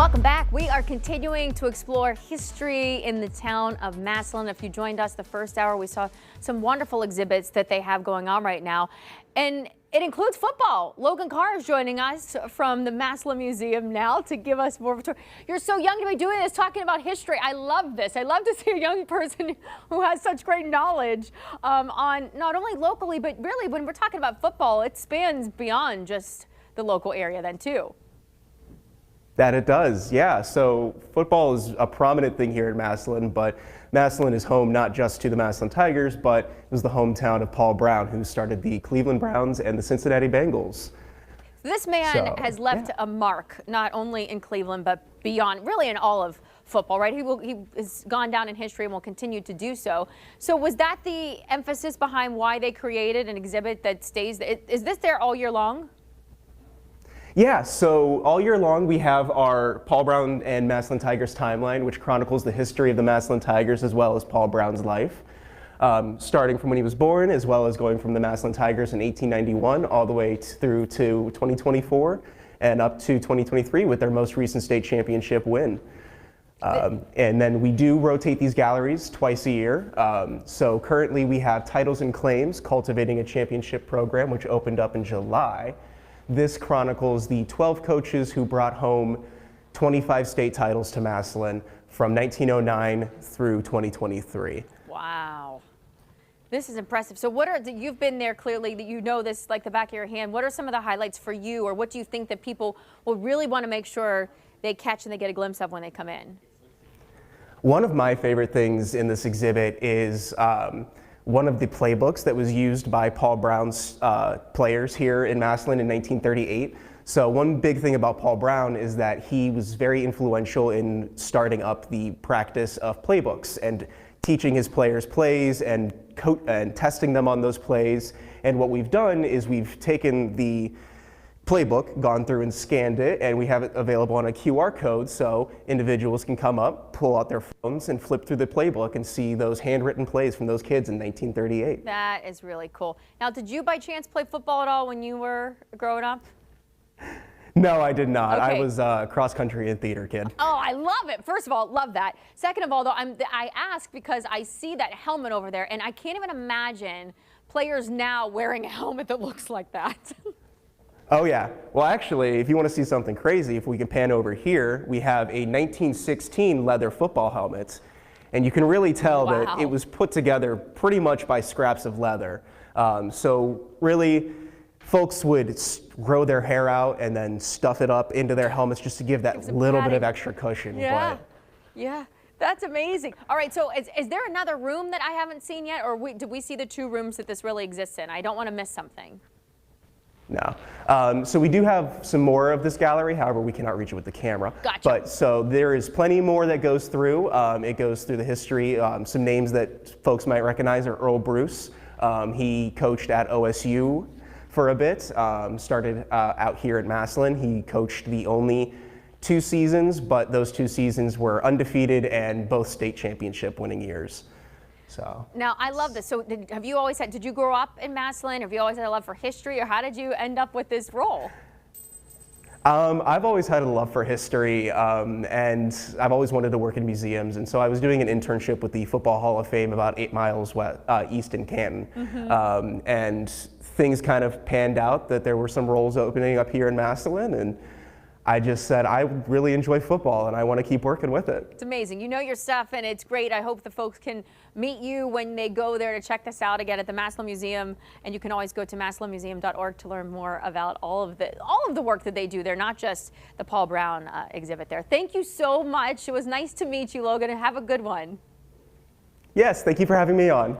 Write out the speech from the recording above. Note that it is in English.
Welcome back. We are continuing to explore history in the town of Massillon. If you joined us the first hour, we saw some wonderful exhibits that they have going on right now. And it includes football. Logan Carr is joining us from the Massillon Museum now to give us more of a tour. You're so young to be doing this, talking about history. I love this. I love to see a young person who has such great knowledge on not only locally, but really when we're talking about football, it spans beyond just the local area then too. That it does, yeah. So football is a prominent thing here in Massillon, but Massillon is home not just to the Massillon Tigers, but it was the hometown of Paul Brown, who started the Cleveland Browns and the Cincinnati Bengals. This man has left a mark, not only in Cleveland, but beyond, really in all of football, right? He has gone down in history and will continue to do so. So was that the emphasis behind why they created an exhibit that stays? Is this there all year long? Yeah, so all year long we have our Paul Brown and Massillon Tigers timeline, which chronicles the history of the Massillon Tigers as well as Paul Brown's life, starting from when he was born, as well as going from the Massillon Tigers in 1891 all the way through to 2024 and up to 2023 with their most recent state championship win. And then we do rotate these galleries twice a year. So currently we have Titles and Claims, Cultivating a Championship program, which opened up in July. This chronicles the 12 coaches who brought home 25 state titles to Massillon from 1909 through 2023. Wow. This is impressive. So you've been there clearly, that you know this like the back of your hand. What are some of the highlights for you, or what do you think that people will really want to make sure they catch and they get a glimpse of when they come in? One of my favorite things in this exhibit is one of the playbooks that was used by Paul Brown's players here in Massillon in 1938. So one big thing about Paul Brown is that he was very influential in starting up the practice of playbooks and teaching his players plays and testing them on those plays. And what we've done is we've taken the playbook, gone through and scanned it, and we have it available on a QR code so individuals can come up, pull out their phones, and flip through the playbook and see those handwritten plays from those kids in 1938. That is really cool. Now, did you by chance play football at all when you were growing up? No, I did not. Okay. I was a cross-country and theater kid. Oh, I love it. First of all, love that. Second of all, though, I ask because I see that helmet over there, and I can't even imagine players now wearing a helmet that looks like that. Oh yeah. Well, actually, if you want to see something crazy, if we can pan over here, we have a 1916 leather football helmet, and you can really tell that it was put together pretty much by scraps of leather. So really, folks would grow their hair out and then stuff it up into their helmets just to give that little bit of extra cushion. Yeah. Yeah. That's amazing. All right, so is there another room that I haven't seen yet, or did we see the two rooms that this really exists in? I don't want to miss something. No. So we do have some more of this gallery, however, we cannot reach it with the camera. Gotcha. But so there is plenty more that goes through. It goes through the history. Some names that folks might recognize are Earl Bruce. He coached at OSU for a bit, started out here at Massillon. He coached the only 2 seasons, but those 2 seasons were undefeated and both state championship winning years. So. Now, I love this. So did you grow up in Massillon? Have you always had a love for history, or how did you end up with this role? I've always had a love for history, and I've always wanted to work in museums. And so I was doing an internship with the Football Hall of Fame about 8 miles east in Canton. Mm-hmm. And things kind of panned out that there were some roles opening up here in Massillon, and I just said, I really enjoy football and I want to keep working with it. It's amazing. You know your stuff, and it's great. I hope the folks can meet you when they go there to check this out again at the Massillon Museum. And you can always go to massillonmuseum.org to learn more about all of the work that they do there, not just the Paul Brown exhibit there. Thank you so much. It was nice to meet you, Logan, and have a good one. Yes, thank you for having me on.